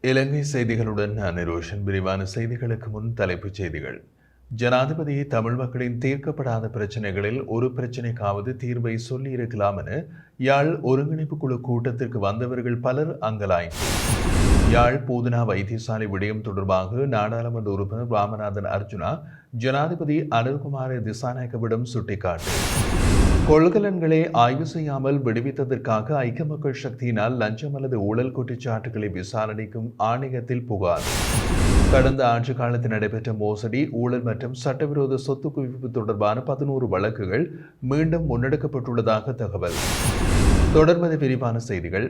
இலங்கை செய்திகளுடன் நான் ரோஷன். விரிவான செய்திகளுக்கு முன் தலைப்புச் செய்திகள். ஜனாதிபதி தமிழ் மக்களின் தீர்க்கப்படாத பிரச்சனைகளில் ஒரு பிரச்சனைக்காவது தீர்வை சொல்லியிருக்கலாம் என யாழ் ஒருங்கிணைப்பு குழு கூட்டத்திற்கு வந்தவர்கள் பலர் அங்கலாய்ப்பு. யாழ் பூதனா வைத்தியசாலை விடயம் தொடர்பாக நாடாளுமன்ற உறுப்பினர் ராமநாதன் அர்ஜுனா ஜனாதிபதி அனில்குமார் திசாநாயக்கவிடம் சுட்டிக்காட்டு. கொள்கலன்களை ஆய்வு செய்யாமல் விடுவித்ததற்காக ஐக்கிய மக்கள் சக்தியினால் லஞ்சம் அல்லது ஊழல் குற்றச்சாட்டுகளை விசாரணைக்கும் ஆணையத்தில் புகார். கடந்த ஆட்சி காலத்தில் நடைபெற்ற மோசடி, ஊழல் மற்றும் சட்டவிரோத சொத்து குவிப்பு தொடர்பான 11 வழக்குகள் மீண்டும் முன்னெடுக்கப்பட்டுள்ளதாக தகவல். தொடர்வது விரிவான செய்திகள்.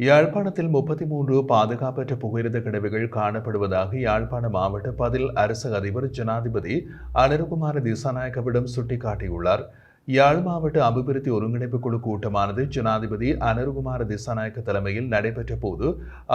யாழ்ப்பாணத்தில் 33 பாதுகாப்பற்ற புகையிரத கிடவுகள் காணப்படுவதாக யாழ்ப்பாண மாவட்ட பதில் அரசு அதிபர் ஜனாதிபதி அனில்குமார் திசாநாயக்கவிடம் சுட்டிக்காட்டியுள்ளார். யாழ் மாவட்ட அபிவிருத்தி ஒருங்கிணைப்பு குழு கூட்டமானது ஜனாதிபதி அனில்குமார் திசாநாயக்க தலைமையில் நடைபெற்ற போது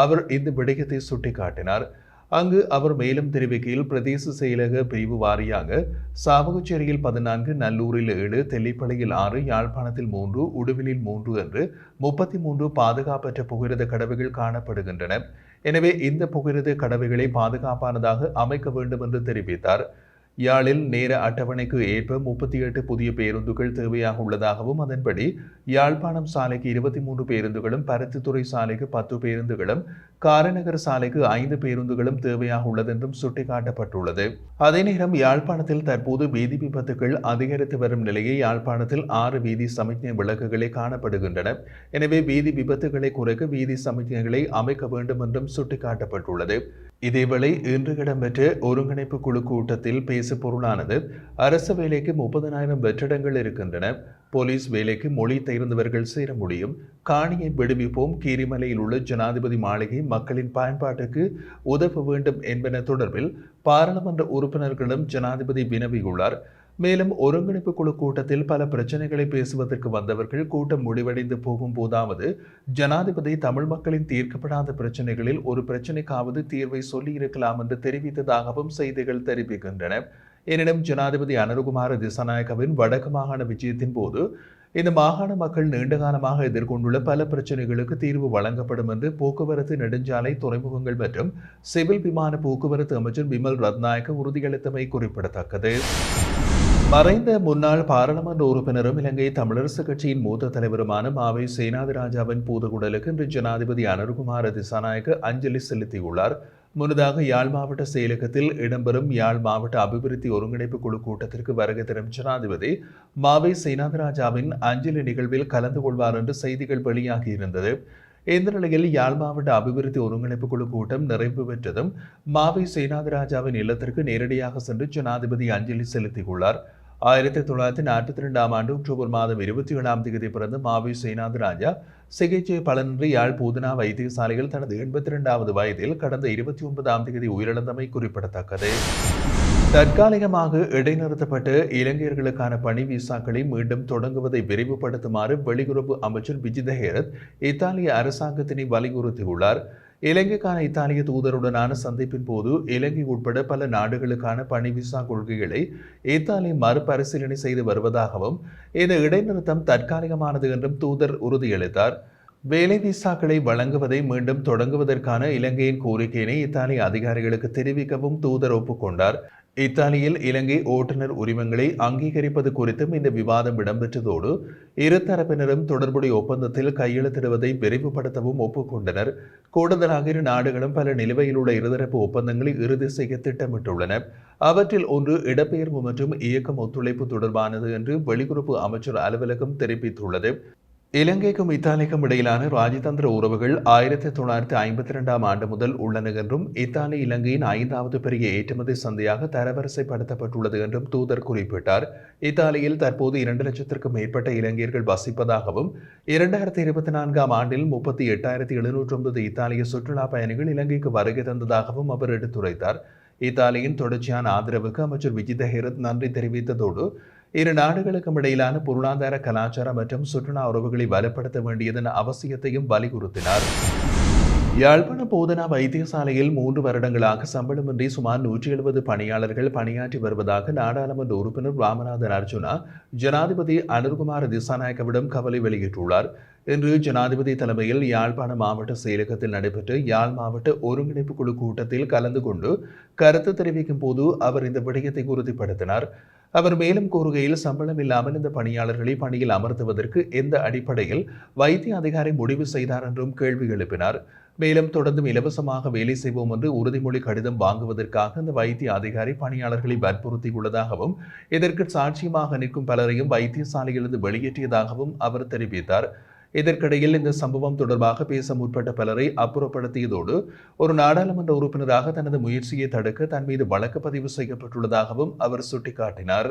அவர் இந்த விடயத்தை சுட்டிக்காட்டினார். அங்கு அவர் மேலும் தெரிவிக்கையில், பிரதேச செயலக பிரிவு வாரியாக சாவகச்சேரியில் 14, நல்லூரில் 7, தெல்லிப்பளையில் 6, யாழ்ப்பாணத்தில் 3, உடுவிலில் 3 என்று 33 பாதுகாப்பற்ற புகையிரத கடவுகள் காணப்படுகின்றன. எனவே இந்த புகையிரத கடவுகளை பாதுகாப்பானதாக அமைக்க வேண்டும் என்று தெரிவித்தார். யாழில் நேர அட்டவணைக்கு ஏற்ப 38 புதிய பேருந்துகள் தேவையாக உள்ளதாகவும், அதன்படி யாழ்ப்பாணம் சாலைக்கு 23 பேருந்துகளும், பருத்தித்துறை சாலைக்கு 10 பேருந்துகளும், காரநகர் சாலைக்கு 5 பேருந்துகளும் தேவையாக உள்ளதென்றும் சுட்டிக்காட்டப்பட்டுள்ளது. அதே நேரம் யாழ்ப்பாணத்தில் தற்போது வீதி விபத்துகள் அதிகரித்து வரும் நிலையை யாழ்ப்பாணத்தில் 6 வீதி சமிக்ஞை விளக்குகளை காணப்படுகின்றன. எனவே வீதி விபத்துகளை குறைக்க வீதி சமிக்ஞைகளை அமைக்க வேண்டும் என்றும் சுட்டிக்காட்டப்பட்டுள்ளது. இதேவேளை இன்று இடம்பெற்ற ஒருங்கிணைப்பு குழு கூட்டத்தில் பேச பொருளானது, அரசு வேலைக்கு 30,000 வெற்றிடங்கள் இருக்கின்றன. போலீஸ் வேலைக்கு மொழி தேர்ந்தவர்கள் சேர முடியும். காணியை விடுவிப்போம். கீரிமலையில் உள்ள ஜனாதிபதி மாளிகை மக்களின் பயன்பாட்டுக்கு உதவ வேண்டும் என்பன தொடர்பில் பாராளுமன்ற உறுப்பினர்களும் ஜனாதிபதி வினவியுள்ளார். மேலும் ஒருங்கிணைப்பு குழு கூட்டத்தில் பல பிரச்சனைகளை பேசுவதற்கு வந்தவர்கள் கூட்டம் முடிவடைந்து போகும் போதாவது ஜனாதிபதி தமிழ் மக்களின் தீர்க்கப்படாத பிரச்சனைகளில் ஒரு பிரச்சனைக்காவது தீர்வை சொல்லியிருக்கலாம் என்று தெரிவித்ததாகவும் செய்திகள் தெரிவிக்கின்றன. எனினும் ஜனாதிபதி அனில்குமார் திசாநாயக்கவின் வடக்கு மாகாண விஜயத்தின் போது இந்த மாகாண மக்கள் நீண்டகாலமாக எதிர்கொண்டுள்ள பல பிரச்சனைகளுக்கு தீர்வு வழங்கப்படும் என்று போக்குவரத்து, நெடுஞ்சாலை, துறைமுகங்கள் மற்றும் சிவில் விமான போக்குவரத்து அமைச்சர் விமல் ரத்நாயக்க உறுதியளித்தமை குறிப்பிடத்தக்கது. மறைந்த முன்னாள் பாராளுமன்ற உறுப்பினரும் இலங்கை தமிழரசு கட்சியின் மூத்த தலைவருமான மாவை சேனாதிராஜாவின் பூதகுடலுக்கு இன்று ஜனாதிபதி அனில்குமார் திசாநாயக்க அஞ்சலி செலுத்தியுள்ளார். முன்னதாக யாழ் மாவட்ட செயலகத்தில் இடம்பெறும் யாழ் மாவட்ட அபிவிருத்தி ஒருங்கிணைப்பு குழு கூட்டத்திற்கு வருகை தரும் ஜனாதிபதி மாவை சேனாதிராஜாவின் அஞ்சலி நிகழ்வில் கலந்து கொள்வார் என்று செய்திகள் வெளியாகியிருந்தது. இந்த நிலையில் யாழ் மாவட்ட அபிவிருத்தி ஒருங்கிணைப்பு குழு கூட்டம் நிறைவு பெற்றதும் மாவை சேனாதிராஜாவின் இல்லத்திற்கு நேரடியாக சென்று ஜனாதிபதி அஞ்சலி செலுத்தியுள்ளார். 1942 ஆண்டு அக்டோபர் மாதம் 27ஆம் தேதி பிறந்த மாவை சேனாதிராஜா சிகிச்சை பலனின்றி யாழ் பூதனா வைத்தியசாலையில் தனது 82வது வயதில் கடந்த 29ஆம் தேதி உயிரிழந்தமை குறிப்பிடத்தக்கது. தற்காலிகமாக இடைநிறுத்தப்பட்ட இலங்கையர்களுக்கான பணி விசாக்களை மீண்டும் தொடங்குவதை விரைவுபடுத்துமாறு வெளியுறவு அமைச்சர் விஜித ஹேரத் இத்தாலிய அரசாங்கத்தினை வலியுறுத்தியுள்ளார். இலங்கைக்கான இத்தாலிய தூதருடனான சந்திப்பின் போது இலங்கை உட்பட பல நாடுகளுக்கான பணி விசா கொள்கைகளை இத்தாலி மறுபரிசீலனை செய்து வருவதாகவும், இந்த இடைநிறுத்தம் தற்காலிகமானது என்றும் தூதர் உறுதியளித்தார். வேலை விசாக்களை வழங்குவதை மீண்டும் தொடங்குவதற்கான இலங்கையின் கோரிக்கையினை இத்தாலிய அதிகாரிகளுக்கு தெரிவிக்கவும் தூதர் ஒப்புக்கொண்டார். இத்தாலியில் இலங்கை ஓட்டுநர் உரிமங்களை அங்கீகரிப்பது குறித்தும் இந்த விவாதம் இடம்பெற்றதோடு இருதரப்பினரும் தொடர்புடைய ஒப்பந்தத்தில் கையெழுத்திடுவதை விரைவுபடுத்தவும் ஒப்புக்கொண்டனர். கூடுதலாக இரு நாடுகளும் பல நிலுவையில் உள்ள இருதரப்பு ஒப்பந்தங்களை இறுதி செய்ய திட்டமிட்டுள்ளன. அவற்றில் ஒன்று இடப்பெயர்வு மற்றும் இயக்கம் ஒத்துழைப்பு தொடர்பானது என்று வெளியுறவு அமைச்சர் அலுவலகம் தெரிவித்துள்ளது. இலங்கைக்கும் இத்தாலிக்கும் இடையிலான ராஜதந்திர உறவுகள் 1952ஆம் ஆண்டு முதல் உள்ளன என்றும், இத்தாலி இலங்கையின் 5வது பெரிய ஏற்றுமதி சந்தையாக தரவரிசைப்படுத்தப்பட்டுள்ளது என்றும் தூதர் குறிப்பிட்டார். இத்தாலியில் தற்போது 2 லட்சத்திற்கும் மேற்பட்ட இலங்கையர்கள் வசிப்பதாகவும், 2024ஆம் ஆண்டில் 38,709 இத்தாலிய சுற்றுலா பயணிகள் இலங்கைக்கு வருகை தந்ததாகவும் அவர் எடுத்துரைத்தார். இத்தாலியின் தொடர்ச்சியான ஆதரவுக்கு அமைச்சர் விஜித ஹேரத் நன்றி தெரிவித்ததோடு, இரு நாடுகளுக்கும் இடையிலான பொருளாதார, கலாச்சார மற்றும் சுற்றுலா உறவுகளை வலுப்படுத்த வேண்டியதன் அவசியத்தையும் வலியுறுத்தினார். யாழ்ப்பாண போதனா வைத்தியசாலையில் 3 வருடங்களாக சம்பளமின்றி சுமார் 170 பணியாளர்கள் பணியாற்றி வருவதாக நாடாளுமன்ற உறுப்பினர் ராமநாதன் அர்ஜுனா ஜனாதிபதி அனுர்குமார் திசாநாயக்கவிடம் கவலை வெளியிட்டுள்ளார். இன்று ஜனாதிபதி தலைமையில் யாழ்ப்பாண மாவட்ட செயலகத்தில் நடைபெற்ற யாழ் மாவட்ட ஒருங்கிணைப்பு குழு கூட்டத்தில் கலந்து கொண்டு கருத்து தெரிவிக்கும் போது அவர் இந்த விடயத்தை உறுதிப்படுத்தினார். அவர் மேலும் கூறுகையில், சம்பளம் இல்லாமல் இந்த பணியாளர்களை பணியில் அமர்த்துவதற்கு எந்த அடிப்படையில் வைத்திய அதிகாரி முடிவு செய்தார் என்றும் கேள்வி எழுப்பினார். மேலும் தொடர்ந்தும் இலவசமாக வேலை செய்வோம் என்று உறுதிமொழி கடிதம் வாங்குவதற்காக அந்த வைத்திய அதிகாரி பணியாளர்களை வற்புறுத்தியுள்ளதாகவும் இதற்கு சாட்சியமாக நிற்கும் பலரையும் வைத்தியசாலையிலிருந்து வெளியேற்றியதாகவும் அவர் தெரிவித்தார். இதற்கிடையில் இந்த சம்பவம் தொடர்பாக பேச முற்பட்ட பலரை அப்புறப்படுத்தியதோடு ஒரு நாடாளுமன்ற உறுப்பினராக தனது முயற்சியை தடுக்க தன் மீது வழக்கு பதிவு செய்யப்பட்டுள்ளதாகவும் அவர் சுட்டிக்காட்டினார்.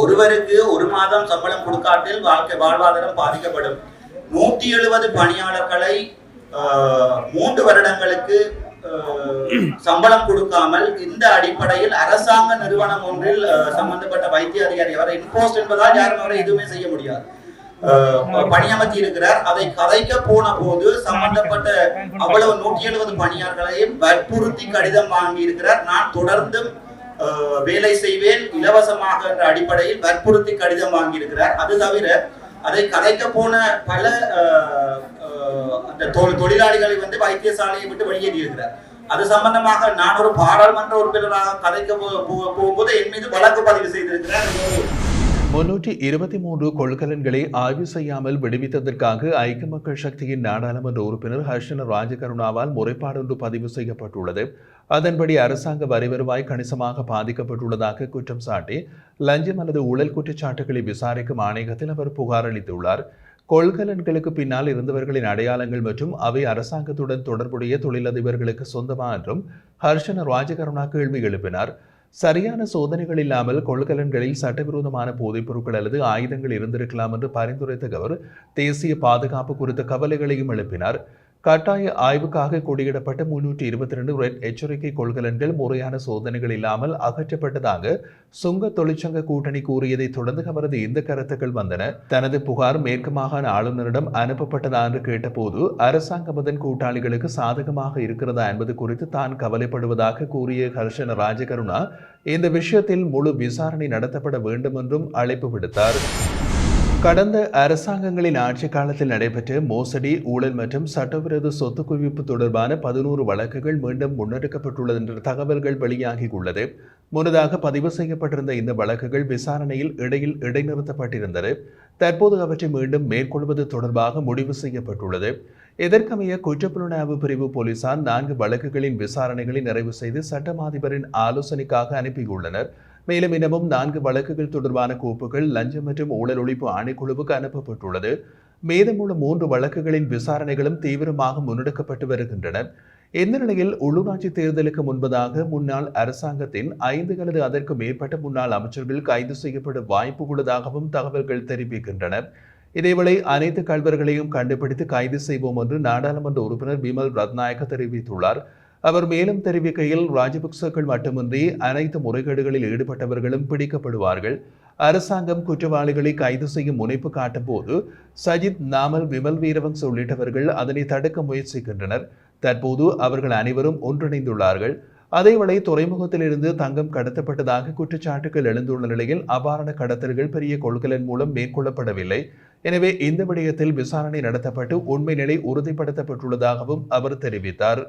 ஒருவருக்கு 1 மாதம் சம்பளம் கொடுக்காட்டில் வாழ்வாதாரம் பாதிக்கப்படும். 170 பணியாளர்களை 3 வருடங்களுக்கு சம்பளம் கொடுக்காமல் இந்த அடிப்படையில் அரசாங்க நிறுவனம் ஒன்றில் சம்பந்தப்பட்ட வைத்திய அதிகாரி அவரை இன்போஸ்ட் என்பதால் யாரும் அவரை எதுவுமே செய்ய முடியாது பணியமர்த்தி இருக்கிறார். அதை கதைக்க போன போது சம்பந்தப்பட்ட அவ்வளவு 170 பணியாளர்களையும் வற்புறுத்தி கடிதம் வாங்கி இருக்கிறார். நான் தொடர்ந்தும் வேலை செய்வேன் இலவசமாக என்ற அடிப்படையில் வற்புறுத்தி கடிதம் வாங்கி இருக்கிறார். அது தவிர அதை கதைக்க போன பல தொழிலாளிகளை வைத்தியசாலையை விட்டு வெளியேறி இருக்கிறார். அது சம்பந்தமாக நான் ஒரு பாராளுமன்ற உறுப்பினராக கதைக்க போகும்போது என் மீது வழக்கு பதிவு செய்திருக்கிறார். 323 கொள்கலன்களை ஆய்வு செய்யாமல் விடுவித்ததற்காக ஐக்கிய மக்கள் சக்தியின் நாடாளுமன்ற உறுப்பினர் ஹர்ஷன ராஜகருணாவால் முறைப்பாடு ஒன்று பதிவு செய்யப்பட்டுள்ளது. அதன்படி அரசாங்க வரி வருவாய் கணிசமாக பாதிக்கப்பட்டுள்ளதாக குற்றம் சாட்டி லஞ்சம் அல்லது ஊழல் குற்றச்சாட்டுகளை விசாரிக்கும் ஆணையகத்தில் அவர் புகார் அளித்துள்ளார். கொள்கலன்களுக்கு பின்னால் இருந்தவர்களின் அடையாளங்கள் மற்றும் அவை அரசாங்கத்துடன் தொடர்புடைய தொழிலதிபர்களுக்கு சொந்தமா என்றும் ஹர்ஷன ராஜகருணா கேள்வி எழுப்பினார். சரியான சோதனைகள் இல்லாமல் கொள்கலன்களில் சட்டவிரோதமான போதைப் பொருட்கள் அல்லது ஆயுதங்கள் இருந்திருக்கலாம் என்று பரிந்துரைத்த அவர் தேசிய பாதுகாப்பு குறித்த கவலைகளையும் எழுப்பினார். கட்டாய ஆய்வுக்காக கொடியிடப்பட்ட 322 ரெட் எச்சரிக்கை கொள்கலன்கள் முறையான சோதனைகள் இல்லாமல் அகற்றப்பட்டதாக சுங்க தொழிற்சங்க கூட்டணி கூறியதை தொடர்ந்து அவரது இந்த கருத்துக்கள் வந்தன. தனது புகார் மேற்கு மாகாண ஆளுநரிடம் அனுப்பப்பட்டதா என்று கேட்டபோது அரசாங்கம் அதன் கூட்டாளிகளுக்கு சாதகமாக இருக்கிறதா என்பது குறித்து தான் கவலைப்படுவதாக கூறிய ஹர்ஷன ராஜகருணா இந்த விஷயத்தில் முழு விசாரணை நடத்தப்பட வேண்டும் என்றும் அழைப்பு விடுத்தார். கடந்த அரசாங்கங்களின் ஆட்சி காலத்தில் நடைபெற்ற மோசடி, ஊழல் மற்றும் சட்டவிரோத சொத்து குவிப்பு தொடர்பான 11 வழக்குகள் மீண்டும் முன்னெடுக்கப்பட்டுள்ளது என்ற தகவல்கள் வெளியாகியுள்ளது. முன்னதாக பதிவு செய்யப்பட்டிருந்த இந்த வழக்குகள் விசாரணையில் இடைநிறுத்தப்பட்டிருந்தது. தற்போது அவற்றை மீண்டும் மேற்கொள்வது தொடர்பாக முடிவு செய்யப்பட்டுள்ளது. இதற்கமைய குற்றப்புலனாய்வு பிரிவு போலீசார் 4 வழக்குகளின் விசாரணைகளை நிறைவு செய்து சட்டம் அதிபரின் ஆலோசனைக்காக அனுப்பியுள்ளனர். மேலும் இன்னமும் 4 வழக்குகள் தொடர்பான கோப்புகள் லஞ்சம் மற்றும் ஊழல் ஒழிப்பு ஆணைக்குழுவுக்கு அனுப்பப்பட்டுள்ளது. மீதமுள்ள 3 வழக்குகளின் விசாரணைகளும் தீவிரமாக முன்னெடுக்கப்பட்டு வருகின்றன. இந்த நிலையில் உள்ளூராட்சி தேர்தலுக்கு முன்பதாக முன்னாள் அரசாங்கத்தின் 5 அல்லது அதற்கு மேற்பட்ட முன்னாள் அமைச்சர்கள் கைது செய்யப்பட வாய்ப்பு உள்ளதாகவும் தகவல்கள் தெரிவிக்கின்றன. இதேவேளை அனைத்து கள்வர்களையும் கண்டுபிடித்து கைது செய்வோம் என்று நாடாளுமன்ற உறுப்பினர் பிமல் ரத்நாயக்க தெரிவித்துள்ளார். அவர் மேலும் தெரிவிக்கையில், ராஜபக்சர்கள் மட்டுமின்றி அனைத்து முறைகேடுகளில் ஈடுபட்டவர்களும் பிடிக்கப்படுவார்கள். அரசாங்கம் குற்றவாளிகளை கைது செய்யும் முனைப்பு காட்டும் போது சஜித், நாமல், விமல் வீரவங்ச உள்ளிட்டவர்கள் அதனை தடுக்க முயற்சிக்கின்றனர். தற்போது அவர்கள் அனைவரும் ஒன்றிணைந்துள்ளார்கள். அதேவேளை துறைமுகத்திலிருந்து தங்கம் கடத்தப்பட்டதாக குற்றச்சாட்டுகள் எழுந்துள்ள நிலையில் அபாரண கடத்தல்கள் பெரிய கொள்கலன் மூலம் மேற்கொள்ளப்படவில்லை. எனவே இந்த விடயத்தில் விசாரணை நடத்தப்பட்டு உண்மை நிலை உறுதிப்படுத்தப்பட்டுள்ளதாகவும் அவர் தெரிவித்தார்.